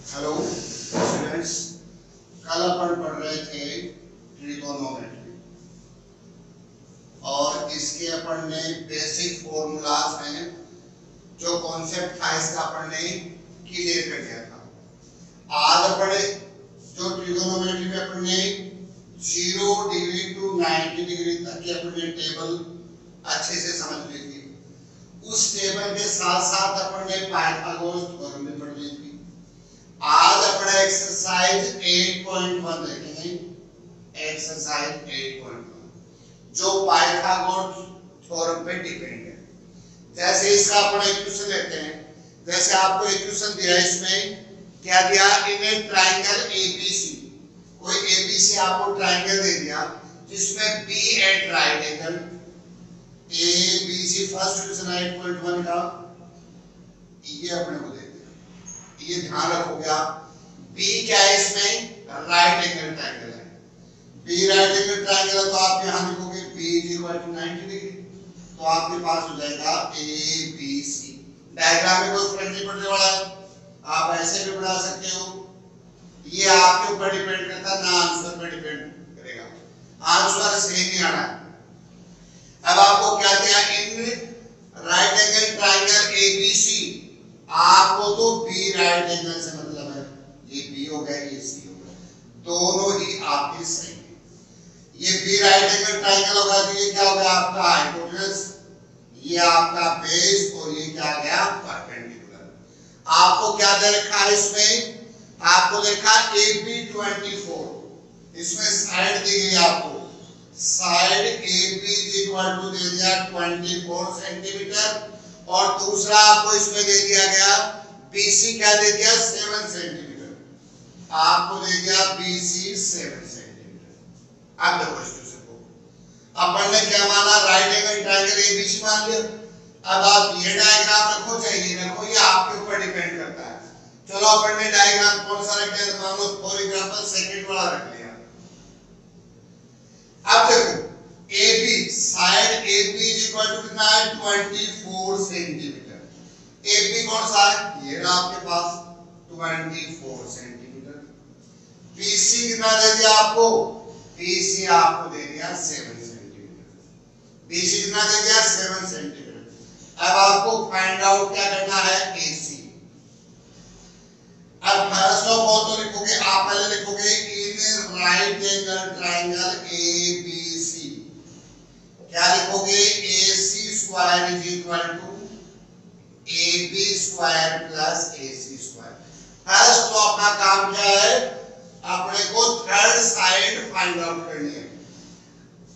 Hello students, कल अपन पढ़ रहे थे ट्रिगोनोमेट्री और इसके अपन ने बेसिक फॉर्मूलाज हैं जो कॉन्सेप्ट था इसका अपन ने क्लियर कर दिया था। आज अपन जो ट्रिगोनोमेट्री में अपन ने 0 डिग्री टू 90 डिग्री तक की अपन ने टेबल अच्छे से समझ ली थी। उस टेबल के साथ साथ अपन ने पाइथागोरस थ्योरम भी पढ़ ली थी। आज अपना एक्सरसाइज 8.1 देखेंगे। एक्सरसाइज 8.1 जो पाइथागोरस थ्योरम पे डिपेंड है। जैसे इसका अपन एक क्वेश्चन लेते हैं। जैसे आपको एक क्वेश्चन दिया, इसमें क्या दिया, इन ए ट्रायंगल एबीसी, कोई एबीसी आपको ट्रायंगल दे दिया जिसमें B at right angle, ABC first question 8.1 का ये अपने को दे दिया। ये ध्यान रखोगे आप, बी क्या है, इसमें राइट एंगल ट्रायंगल है। बी राइट एंगल ट्रायंगल है तो आप यहां लिखोगे बी इक्वल टू 90 डिग्री, तो आपके पास हो जाएगा ए बी सी। डायग्राम में कोई फर्क नहीं पड़ने वाला है, आप ऐसे भी बना सकते हो। ये आपके ऊपर डिपेंड करता है, ना आंसर पे डिपेंड करेगा। आंसर सही नहीं आना है। अब आपको क्या दिया, इन राइट एंगल ट्रायंगल एबीसी, आपको तो बी राइट एंगल से मतलब है, ये बी हो गया, ये सी हो गया, दोनों ही आपके सही हैं। ये बी राइट एंगल ट्रायंगल होगा तो ये क्या हो गया आपका हाइपोटेनस, ये आपका बेस, और ये क्या आ गया परपेंडिकुलर। आपको क्या दे रखा है इसमें, आपको देखा AB 24, इसमें साइड दी गई आपको, साइड AB इक्वल टू दे दिया 24 सेंटीमीटर, और दूसरा आपको इसमें दे दिया गया BC क्या दे दिया 7 सेंटीमीटर, आपको दे दिया BC 7 सेंटीमीटर। अब देखो इस क्वेश्चन को, अपन ने क्या माना, राइट एंगल ट्रायंगल ABC मान लिया। अब आप ये डायग्राम रखो चाहे ये रखो, ये आपके ऊपर डिपेंड करता है। चलो अपन ने डायग्राम कौन सा रख लिया, मान लो फॉर एग्जांपल सेकंड वाला रख लिया। अब देखो AB, side AB equal to कितना है 24 सेंटीमीटर। AB कौन सा है, ये रहा आपके पास 24 सेंटीमीटर। BC कितना दे दिया आपको, BC आपको दे दिया 7 सेंटीमीटर। BC कितना दे दिया 7 सेंटीमीटर। अब आपको फाइंड आउट क्या करना है, AC। अब फर्स्ट ऑफ ऑल तो लिखोगे, आप पहले लिखोगे in right angle triangle ABC, क्या लिखोगे, AC square is equal to AB square plus AC square. First तो अपना काम क्या है, अपने को थर्ड साइड फाइंड आउट करनी है।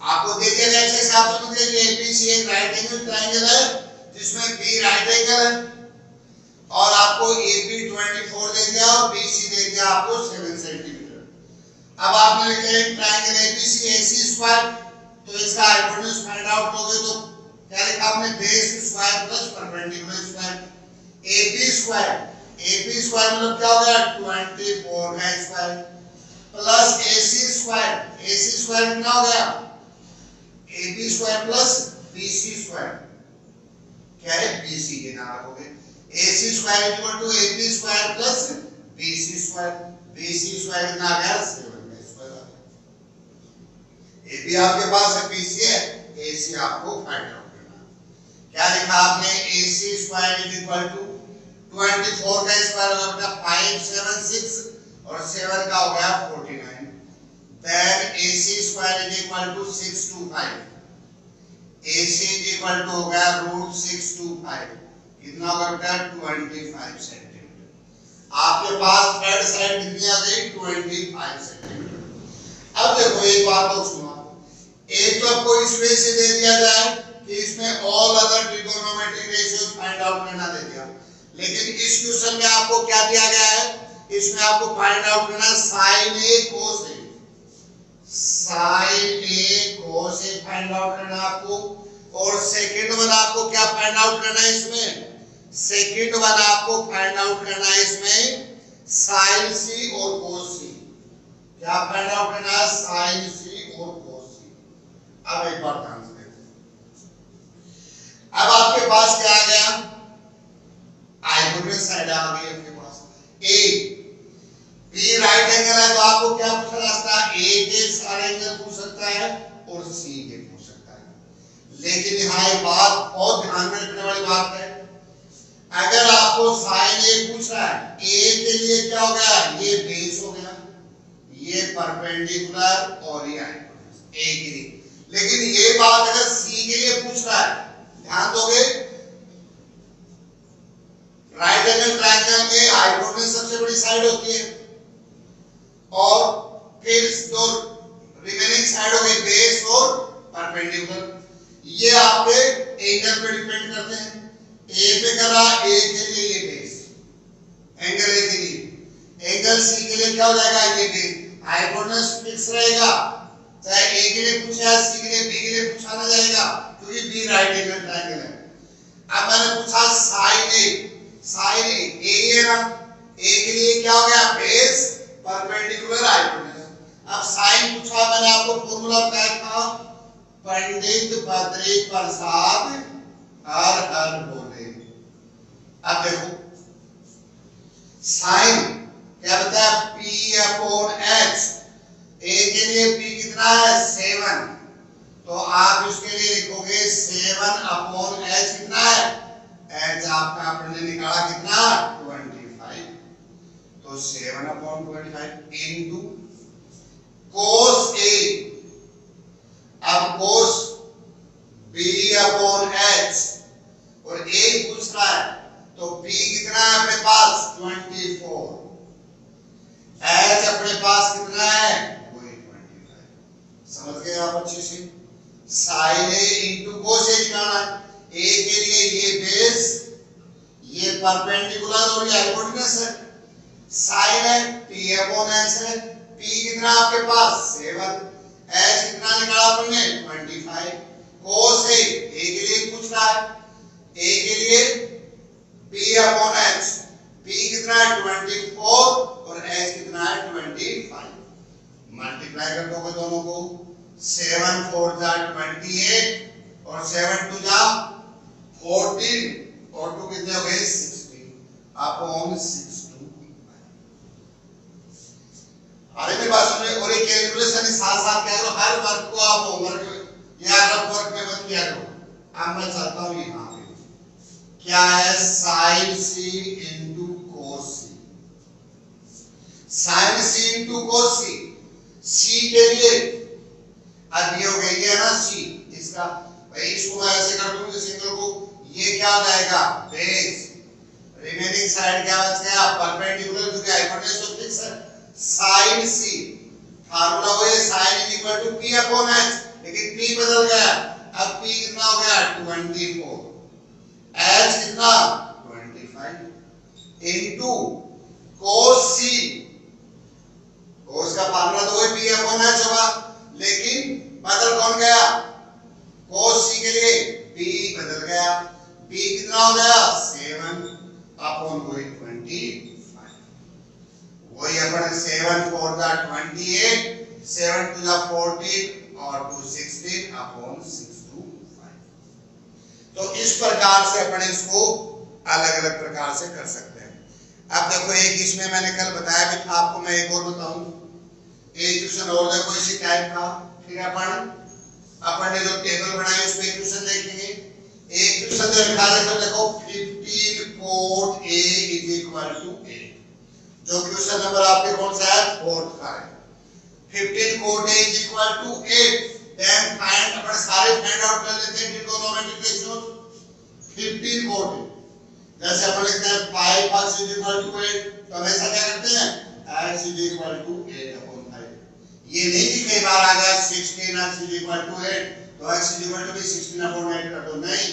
आपको दे दिया जाए जैसे आप समझते हैं ABC एक राइट एंगल ट्रायंगल है जिसमें B राइट एंगल है, और आपको AB 24 दे दिया और BC दे दिया आपको 7 सेंटीमीटर। अब आपने लिखा है ट्रायंगल ABC AC स्क्वायर, तो इसका हाइपोटेनस फाइंड आउट करोगे तो क्या लिखा आपने, base square plus perpendicular square. AB square, AB square मतलब क्या हो गया 24 का square, plus AC square, AC square कितना हो गया, AB square plus BC square, क्या है BC के नाम रखोगे। AC square equal to AB square plus BC square, BC square कितना आ गया 7 का स्क्वायर आ गया। AB आपके पास है, BC है, AC आपको फाइंड आउट करना है। क्या लिखा आपने, AC square is equal to 24 का स्क्वायर होगा बेटा 576, और 7 का हो गया 49, then AC square is equal to 625, AC is equal to हो गया √625, कितना होगा बेटा 25 सेंटीमीटर। आपके पास थर्ड साइड कितनी आ गई 25 सेंटीमीटर। अब देखो एक बात तो सुनो, एक तो आपको इस वे से दे दिया जाए कि इसमें all other trigonometric ratios find out करना दे दिया, लेकिन इस क्वेश्चन में आपको क्या दिया गया है, इसमें आपको फाइंड आउट करना sin A cos A, sin A cos A find out करना आपको। और सेकंड वन आपको क्या फाइंड आउट करना है इसमें, सेकंड वन आपको फाइंड आउट करना है इसमें sin C और cos C, क्या फाइंड आउट करना है sin C और cos C। अब एक बार ध्यान से देखो, अब आपके पास क्या आ गया, हाइपोटेनस साइड आ गई आपके पास, A बी राइट एंगल है तो आपको क्या पूछा जा सकता है, ए के सारे एंगल पूछ सकता है और सी के पूछ सकता है। लेकिन यहाँ एक बात बहुत ध्यान में रखने वाली बात है, अगर आपको साइन ए पूछ रहा है, ए के लिए क्या हो गया, ये बेस हो गया, ये परपेंडिकुलर और ये हाइपोटेन्यूज ए के लिए। लेकिन ये बात अगर सी के लिए पूछ रहा है, ध्यान दोगे, राइट एंगल ट्रायंगल में हाइपोटेन्यूज सबसे बड़ी साइड होती है और फिर दो रिमेनिंग साइड हो गई बेस और परपेंडिकुलर। ये आपके एंगल पे डिपेंड करते हैं, ए पे कर रहा, ए के लिए ये बेस एंगल ए के लिए, एंगल सी के लिए क्या हो जाएगा, ये बेस। हाइपोटेन्यूज फिक्स रहेगा, चाहे ए के लिए पूछा है, सी के लिए, बी के लिए पूछा ना जाएगा, क्योंकि बी राइट एंगल ट्रायंगल है। अब मैंने पूछा साइन ए, साइन ए है ना, ए के लिए क्या हो गया, बेस परपेंडिकुलर हाइपोटेन्यूज। अब साइन पूछा, मैंने आपको फॉर्मूला बताया था, पंडित बद्री प्रसाद हर हर बोले। अब देखो साइन क्या बताया, P अपॉन H, ए के लिए P कितना है 7, तो आप इसके लिए लिखोगे 7 अपॉन H कितना है, H आपका आपने निकाला कितना 25, तो 7 अपॉन 25 इनटू cos A, अब cos B अपॉन H और A पूछ रहा है तो P कितना है अपने पास 24, H अपने पास कितना है वही 25। समझ गए आप अच्छे से, sine A into cos A निकालना है, A के लिए ये बेस, ये परपेंडिकुलर और ये हाइपोटेन्यूज है, साइन है P अपॉन H है, P कितना आपके पास 7, H कितना निकाला आपने 25, cos A के लिए पूछ रहा है, A के लिए P अपॉन H, P कितना है 24 और H कितना है 25, मल्टीप्लाई कर दोगे दोनों को, 7 4 जा 28 और 7 2 जा 14 और 2 कितने हो गए 16 अपॉन 62। अरे मेरी बात सुनिए, और ये कैलकुलेशन साथ साथ क्या करो, हर वर्क को आप होमवर्क या रफ वर्क में मत किया करो। अब मैं चाहता हूँ यहाँ पे क्या है, साइन सी इंटू कोस सी, साइन सी इंटू कोस सी, सी के लिए अब ये हो गई है ना सी, इसका भाई इसको मैं ऐसे कर दूं इस एंगल को, ये क्या हो जाएगा बेस, रिमेनिंग साइड क्या बच गया परपेंडिकुलर, क्योंकि हाइपोटेन्यूज तो फिक्स है, साइन सी फार्मूला वो है sine is equal to P upon H, लेकिन P बदल गया, अब P कितना हो गया 24, H कितना 25 इनटू cos C, cos का फार्मूला तो वही P अपॉन H होगा, लेकिन बदल कौन गया, cos C के लिए P बदल गया, P कितना हो गया 7 अपॉन वही 25, वही अपन 7 4 जा 28, 7 2 जा 14 और 2 16 अपॉन 625। तो इस प्रकार से अपन इसको अलग अलग प्रकार से कर सकते हैं। अब देखो एक इसमें मैंने कल बताया भी था आपको, मैं एक और बताऊं, एक क्वेश्चन और देखो इसी टाइप का, ठीक है, अपन ने जो टेबल बनाई उस पे क्वेश्चन देखेंगे। एक क्वेश्चन जो लिखा है देखो 15 cot A is equal to 8, जो क्वेश्चन नंबर आपके कौन सा है 4th का है, 15 cot A is equal to 8, then find, अपन सारे फाइंड आउट कर लेते हैं ट्रिगोनोमेट्रिक रेशियोज। 15 cot A, जैसे अपन लिखते हैं 5x इज इक्वल टू 8, तो हमेशा क्या करते हैं x is equal to 8 upon 5, ये नहीं कि कई बार आ गया 16x इज इक्वल टू 8 तो x is equal to 16 upon 8 कर दो, नहीं,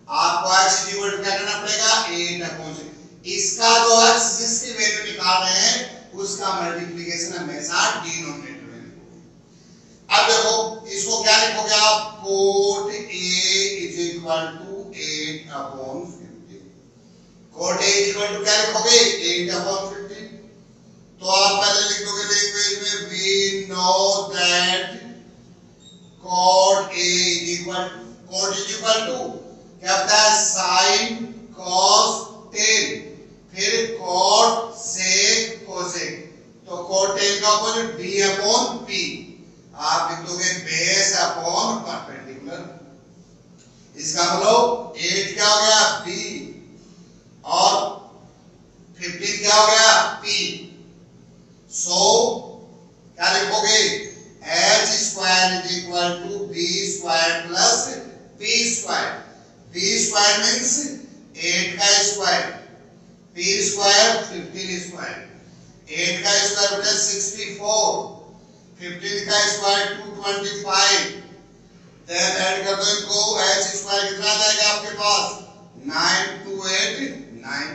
आपको x इज इक्वल टू क्या करना पड़ेगा 8 अपॉन 6, इसका जो x जिसकी वैल्यू निकाल रहे हैं उसका मल्टीप्लिकेशन हमेशा डिनोमिनेटर में लिखोगे। अब देखो इसको क्या लिखोगे आप, cot A is equal to 8 upon 15, cot A is equal to क्या लिखोगे 8 अपॉन 15, तो आप पहले लिख दोगे लैंग्वेज में we know that cot A is equal to क्या होता है sin cos tan, फिर cot sec cosec, upon P, आप लिखोगे बेस अपॉन परपेंडिकुलर। इसका मतलब 8 क्या हो गया बी और 15 क्या हो गया पी। सो क्या लिखोगे H square is equal to B square plus P square. B square means 8 का स्क्वायर, पी स्क्वायर 15 स्क्वायर। 8 का स्क्वायर प्लस 64, 15 का स्क्वायर 225। देन ऐड कर दो इनको, h स्क्वायर कितना आ जाएगा आपके पास 9289।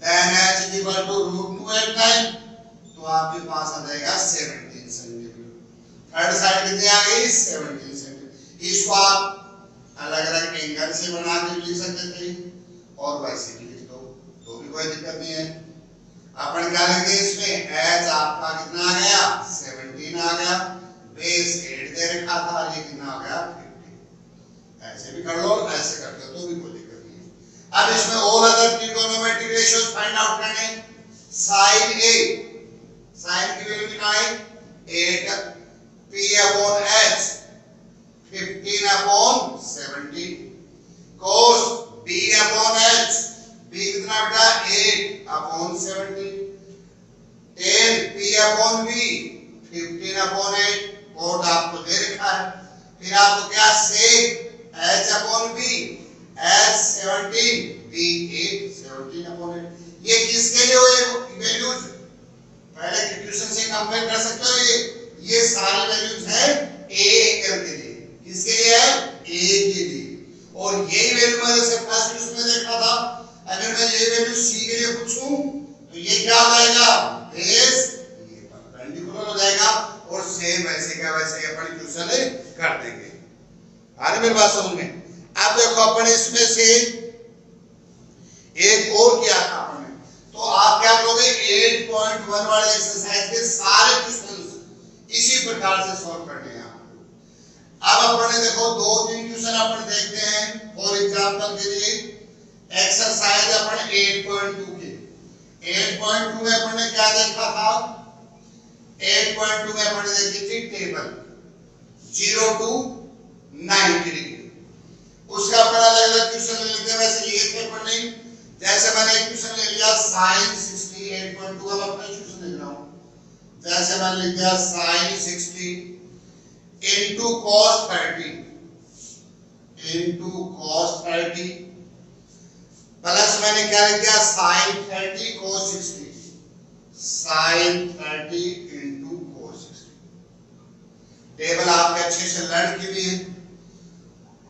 Then h is equal to √289, तो आपके पास आ जाएगा 17 सेंटीमीटर। थर्ड साइड कितनी आ गई 17 सेंटीमीटर। इसको आप अलग अलग एंगल से बना के लिख सकते थे और वैसे भी लिख दो, तो भी कोई दिक्कत नहीं है। अपन क्या लेंगे इसमें, h आपका कितना आ गया 17 आ गया, बेस 8 दे रखा था, ये कितना आ गया 50। ऐसे भी कर लो ऐसे कर दो तो भी कोई दिक्कत नहीं है। अब इसमें all other trigonometric ratios find out करने। साइन ए, साइन की वैल्यू कितना है 8 p upon h 15 upon 17। cos b upon h, b कितना बेटा 8 upon 17। tan p upon b 15 upon 8, code आपको दे रखा है। फिर आपको क्या sec h upon b, h 17 b 8 17 upon 8। ये किसके लिए हुए वैल्यूज, पहले के क्वेश्चन से कंपेयर कर सकते हो। ये सारी वैल्यूज है a एंगल के लिए, किसके लिए है a के लिए। और यही वैल्यू मैंने से फर्स्ट क्वेश्चन में देखा था, अगर मैं ये वैल्यू c के लिए पूछूं तो ये क्या हो जाएगा बेस, ये परपेंडिकुलर हो जाएगा और सेम वैसे का वैसे अपन क्वेश्चन कर देंगे। आ रही मेरी बात समझ में। अब देखो अपन इसमें से एक और किया था अपन ने, तो आप क्या करोगे 8.1 वाले एक्सरसाइज के सारे क्वेश्चंस इसी प्रकार से सॉल्व करने हैं आपको। अब अपन ने देखो 2-3 क्वेश्चन अपन देखते हैं फॉर एग्जांपल के लिए। एक्सरसाइज अपन 8.2 के 8.2 में अपन ने क्या देखा था, 8.2 में अपन ने देखी थी टेबल 0 to 90 डिग्री। उसका अपन अलग अलग क्वेश्चन ले लेते हैं, वैसे लिए थे अपन ने। जैसे मैंने एक क्वेश्चन ले लिया sin 60 8.2 का मैं अपना क्वेश्चन लिख रहा हूं। जैसे मैंने लिख दिया sin 60 into cos 30 प्लस मैंने क्या लिख दिया sin 30 cos 60, sin 30 into cos 60। Table आपके अच्छे से लर्न की भी है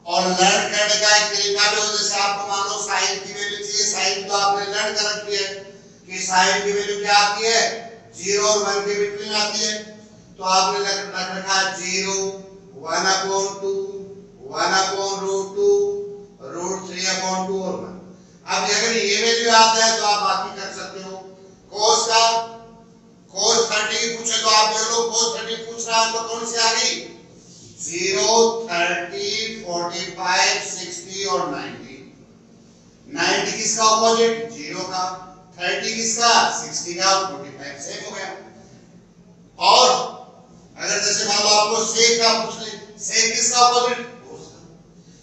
और लर्न करने का एक तरीका भी हो, जैसे आपको मान लो साइन की वैल्यू चाहिए, साइन तो आपने लर्न कर रखी है कि साइन की वैल्यू क्या आती है 0 और 1 के बीच आती है। तो आपने रख रखा 0 1 upon 2 1 upon √2 √3 upon 2 और 1। अब अगर ये वैल्यू आता है तो आप बाकी कर सकते हो। cos का cos 30 पूछे तो आप देख लो cos 30 पूछ रहा है तो कौन सी आ गई 0 30 45 60 और 90। 90 किसका ऑपोजिट 0 का, 30 किसका 60 का और 45 सेम हो गया। और अगर जैसे मान लो आपको sec का पूछ ले, sec किसका ऑपोजिट cos का।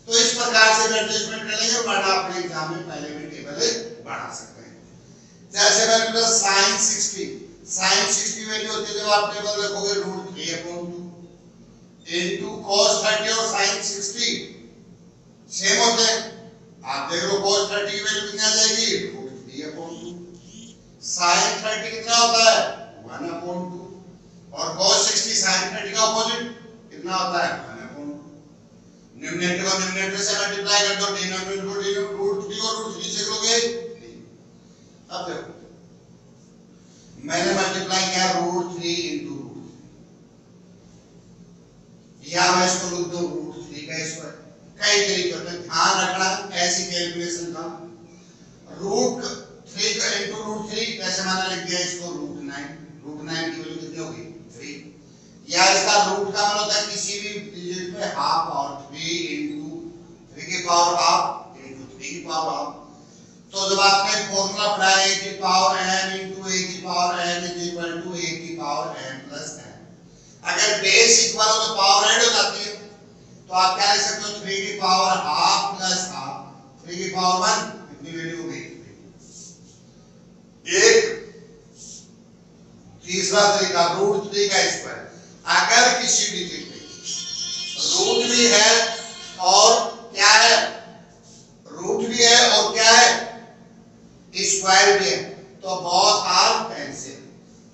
तो इस प्रकार से एडजस्टमेंट कर लेंगे वरना अपने एग्जाम में पहले भी टेबल बढ़ा सकते हैं। जैसे मैंने बोला sin 60 वैल्यू होती है जब आप टेबल रखोगे √3/2 into cos 30 और sin 60 सेम होते हैं। आप देख लो cos 30 की वैल्यू कितनी आ जाएगी √3/2, sin 30 कितना होता है 1/2 और cos 60 sin 30 का ऑपोजिट कितना होता है 1/2। न्यूमरेटर को न्यूमरेटर से मल्टीप्लाई कर दो, डिनोमिनेटर को √3 और √3 से करोगे। अब देखो मैंने मल्टीप्लाई किया √3 into या मैं इसको लिख दो √3 का स्क्वायर। कई तरीके होते हैं, ध्यान रखना ऐसी कैलकुलेशन का। √3 का into √3 कैसे मैंने लिख दिया इसको √9 की वैल्यू कितनी होगी 3। या इसका रूट का मतलब होता है किसी भी डिजिट पे हाफ और 3 into 3 की पावर हाफ into 3 की पावर हाफ। तो जब आपने फॉर्मूला पढ़ा a की पावर n into a की power n is equal to a की पावर n plus n, अगर बेस इक्वल हो तो पावर ऐड हो जाती है, तो आप क्या लिख सकते हो 3 की पावर हाफ प्लस हाफ 3 की पावर 1 कितनी वैल्यू हो गई। एक तीसरा तरीका रूट 3 का स्क्वायर। अगर किसी डिजिट में रूट भी है और क्या है, रूट भी है और क्या है, स्क्वायर भी है, तो बोथ आर कैंसिल,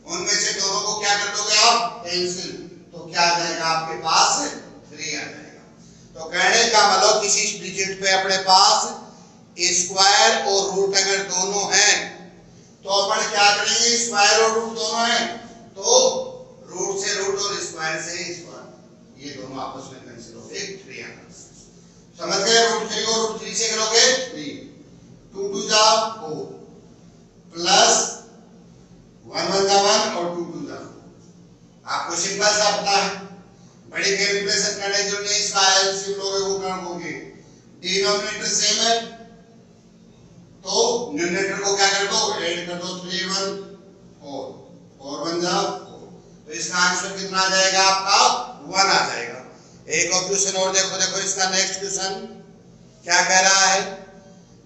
उनमें से दोनों को क्या कर दोगे आप, कैंसिल, तो क्या आ जाएगा आपके पास 3 आ जाएगा। तो कहने का मतलब किसी डिजिट पे अपने पास स्क्वायर और रूट अगर दोनों हैं तो अपन क्या करेंगे, स्क्वायर और रूट दोनों हैं तो रूट से रूट और स्क्वायर से स्क्वायर, ये दोनों आपस में कैंसिल हो गए, 3 आ गया। समझ गए, रूट 3 को रूट 3 से करोगे 3, 2 2 जा 4 प्लस 1 1 जा 1 और 2 2 जा 4। आपको सिंपल सा पता है, बड़ी कैलकुलेशन करने की जरूरत नहीं, इसका एलसीएम लोगे वो करोगे, डिनोमिनेटर सेम है तो न्यूमरेटर को क्या कर दो, ऐड कर दो, 3 1 4 4 1 जा 4, तो इसका आंसर कितना आ जाएगा आपका 1 आ जाएगा। एक और क्वेश्चन और देखो, देखो इसका नेक्स्ट क्वेश्चन क्या कह रहा है,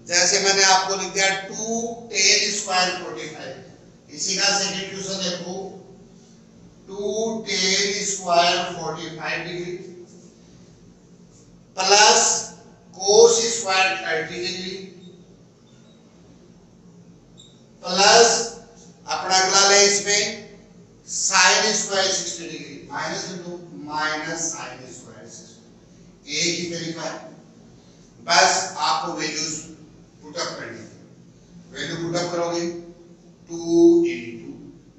जैसे मैंने आपको लिख दिया 2 10 स्क्वायर 45, इसी का सेकंड क्वेश्चन देखो 2 10 square 45 degree plus cos square 30 degree plus अपना अगला ले इसमें sine square 60 degree minus into minus sine square 60, एक ही तरीका है, बस आपको वैल्यूज पुटअप करनी है। वैल्यू पुटअप करोगे 2 into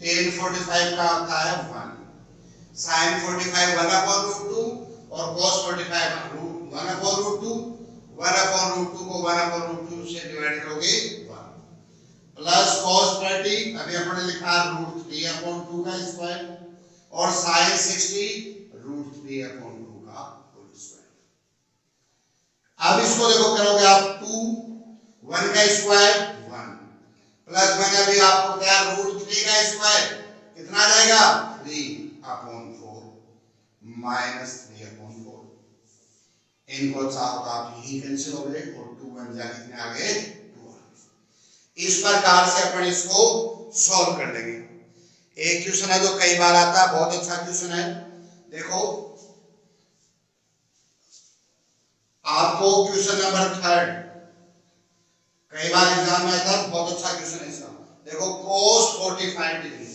10 45 का होता है 1, sin 45 1/√2 और cos 45 1/√2, 1/√2 को 1/√2 से डिवाइड करोगे 1 प्लस cos 30 अभी हमने लिखा √3/2 का स्क्वायर और sin 60 √3/2 का होल स्क्वायर। अब इसको देखो करोगे आप 2 1 का स्क्वायर 1 प्लस मैंने अभी आपको क्या √3 का स्क्वायर कितना आ जाएगा 3/4 माइनस 3/4, इनको चाहो तो आप यही कैंसिल हो गए और 2 1 जा कितने आ गए 2। इस प्रकार से अपन इसको सॉल्व कर लेंगे। एक क्वेश्चन है जो कई बार आता है, बहुत अच्छा क्वेश्चन है, देखो आपको क्वेश्चन नंबर 3 कई बार एग्जाम में आता है, बहुत अच्छा क्वेश्चन है इसका। देखो cos 45 degree,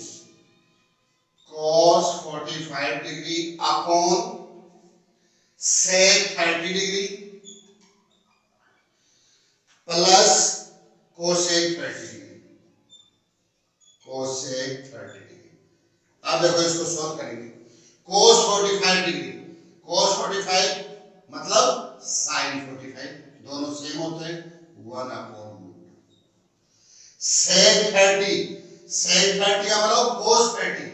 cos 45 degree upon sec 30 degree plus cosec 30 degree, cosec 30 degree. अब देखो इसको सॉल्व करेंगे, cos 45 डिग्री, cos 45 मतलब sin 45, दोनों सेम होते हैं 1/2, sec 30, sec 30 का मतलब cos 30।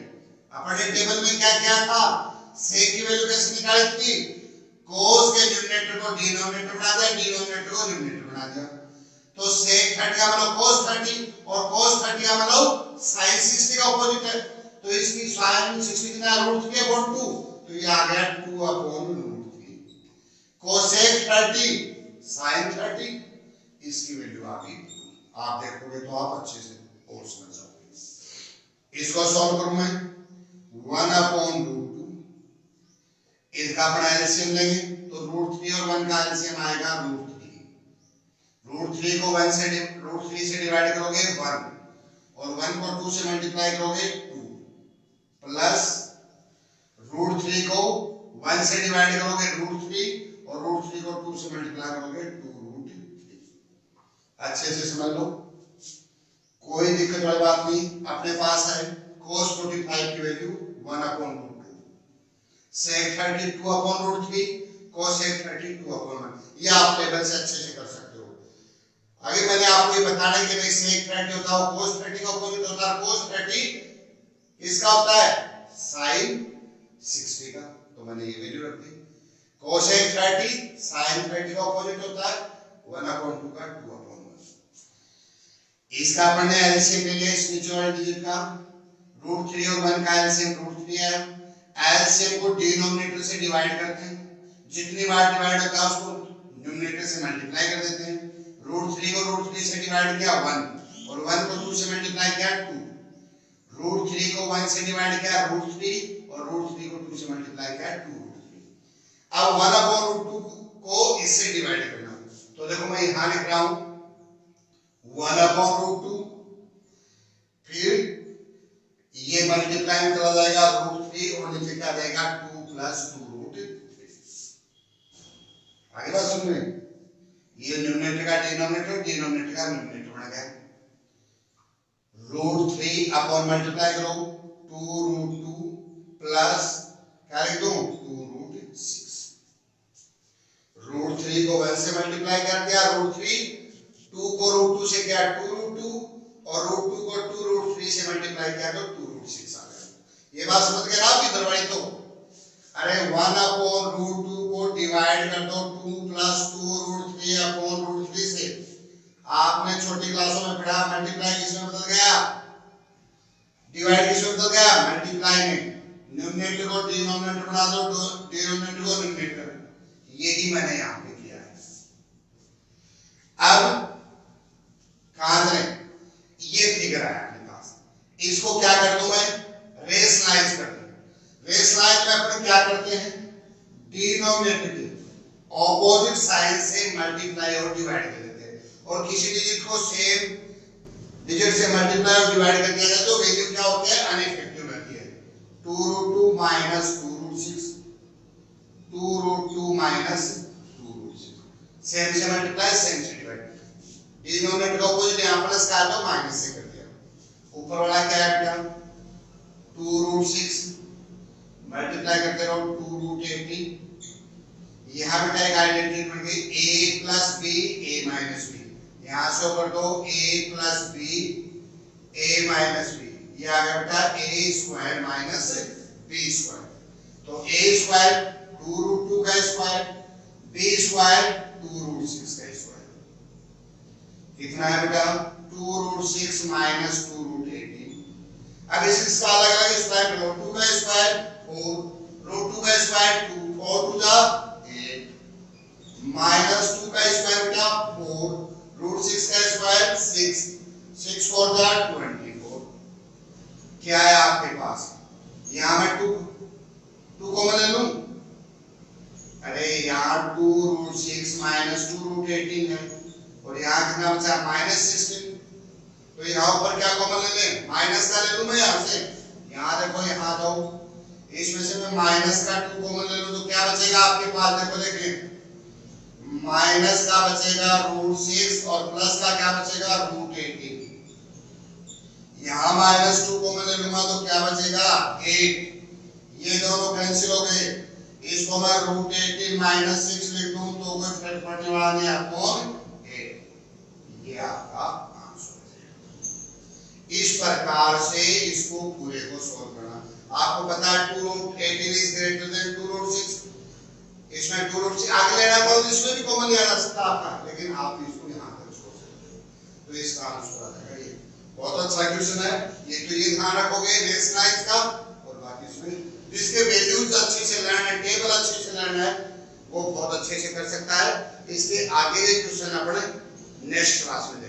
अपने टेबल में क्या किया था, sec की वैल्यू कैसे निकाली थी, cos के न्यूमरेटर को डिनोमिनेटर बना दिया, डिनोमिनेटर को न्यूमरेटर बना दिया, तो sec 30 का मतलब cos 30 और cos 30 का मतलब sin 60 का अपोजिट है, तो इसकी sin 60 कितना √3/2, तो ये आ गया 2/√3, cosec 30 sin 30, इसकी वैल्यू आ गई 2। आप देखोगे तो आप अच्छे से और समझ जाओगे। इसको सॉल्व करूं मैं 1/√2, इसका अपना एलसीएम लेंगे तो √3 और 1 का एलसीएम आएगा √3, √3 को 1 से √3 से डिवाइड करोगे 1 और 1 को 2 से मल्टीप्लाई करोगे 2 प्लस √3 को 1 से डिवाइड करोगे √3 और √3 को 2 से मल्टीप्लाई करोगे 2√3। अच्छे से समझ लो, कोई दिक्कत वाली बात नहीं, अपने पास है cos 45 की वैल्यू 1/√2, sec 30 2/√3, cosec 30 2/1, ये आप टेबल से अच्छे से कर सकते हो। अभी मैंने आपको ये बताने के लिए sec 30 होता है cos 30 का अपोजिट होता है, cos 30 किसका होता है sin 60 का, तो मैंने ये वैल्यू रख दी, cosec 30 sin 30 का अपोजिट होता है 1/2 का 2/1। इसका अपन ने एलसीएम ले लिया, इस नीचे वाले डिजिट का √3 और 1 का एलसीएम √3 है, एलसीएम को डिनोमिनेटर से डिवाइड करते हैं, जितनी बार डिवाइड होता है उसको न्यूमरेटर से मल्टीप्लाई कर देते हैं। √3 को √3 से डिवाइड किया 1 और 1 को 2 से मल्टीप्लाई किया 2। √3 को 1 से डिवाइड किया √3 और √3 को 2 से मल्टीप्लाई किया 2√3। अब 1/√2 को इससे डिवाइड करना, तो देखो मैं यहां लिख रहा हूं 1/√2, फिर ये मल्टीप्लाई में चला जाएगा √3 और नीचे क्या जाएगा 2 + 2√3। आगे बात सुन रहे, ये न्यूमरेटर का डिनोमिनेटर, डिनोमिनेटर का न्यूमरेटर बन गया। √3 अपॉन मल्टीप्लाई करो 2√2 प्लस क्या लिख दूं 2√6। √3 को 1 से मल्टीप्लाई कर दिया √3, 2 को √2 से किया 2√2 और √2 को 2√3 से मल्टीप्लाई किया तो 2√6 आ गया। ये बात समझ गए ना आपकी दरवाई? तो अरे 1/√2 को डिवाइड कर दो 2 + 2√3/√3 से। आपने छोटी क्लासों में पढ़ा मल्टीप्लाई किसमें बदल गया, डिवाइड किसमें बदल गया, मल्टीप्लाई में। न्यूमरेटर को डिनोमिनेटर बना दो, डिनोमिनेटर को न्यूमरेटर। यही मैंने यहां पे किया है। अब कहां चले, ये फिगर है अपने पास, इसको क्या कर दूं मैं, रेशनलाइज कर दूं। रेशनलाइज में अपन क्या करते हैं, डिनोमिनेटर के ऑपोजिट साइन से मल्टीप्लाई और डिवाइड कर देते हैं, और किसी डिजिट को सेम डिजिट से मल्टीप्लाई और डिवाइड कर दिया जाए तो वैल्यू क्या होती है, अनइफेक्टिव रहती है। 2√2 - 2√6, 2√2 - 2√6, सेम से मल्टीप्लाई सेम से डिवाइड। डिनोमिनेटर का ऑपोजिट यहां प्लस का तो माइनस से कर दिया। ऊपर वाला क्या है बेटा 2√6 मल्टीप्लाई करते रहो 2√18। यहां पे क्या आइडेंटिटी बन गई a + b a - b। यहां से कर दो a + b a - b, ये आ गया बेटा a² - b²। तो a² 2√2 का स्क्वायर, b² 2√6 का स्क्वायर। कितना है बेटा 2√6 - 2√18। अब इसका अलग अलग स्क्वायर करो, 2 का स्क्वायर 4, √2 का स्क्वायर 2, 4 * 2 = 8, -2 का स्क्वायर बेटा 4, √6 का स्क्वायर 6, 6 × 4 = 24। क्या है आपके पास, यहां मैं 2 कॉमन ले लूं, अरे यहां 2√6 - 2√18 है और यहां कितना बचा -16। तो यहां ऊपर क्या कॉमन ले लें, माइनस का ले लूं मैं यहां से। यहां देखो यहां दो, इसमें से मैं माइनस का 2 कॉमन ले लूं तो क्या बचेगा आपके पास, देखो देखिए माइनस का बचेगा √6 और प्लस का क्या बचेगा √18। यहां -2 कॉमन ले लूंगा तो क्या बचेगा 8। ये दोनों कैंसिल हो गए, इसको मैं √18 - 6 लिख दूं तो कोई फर्क पड़ने वाला नहीं, अपॉन 8। ये आपका आंसर है। इस प्रकार से इसको पूरे को सोल्व करना। आपको पता है 2√18 इज ग्रेटर देन 2√6। इसमें 2√6 आगे लेना तो इसमें भी कॉमन लिया जा सकता आपका, लेकिन आप इसको यहां तक छोड़ सकते हो। तो इसका आंसर आ जाएगा ये। बहुत अच्छा क्वेश्चन है ये, तो ये ध्यान रखोगे रेशनलाइज का, और बाकी इसमें जिसके वैल्यूज अच्छे से लर्न है, टेबल अच्छे से लर्न है, वो बहुत अच्छे से कर सकता है। इसके आगे के क्वेश्चन अपने नेक्स्ट क्लास में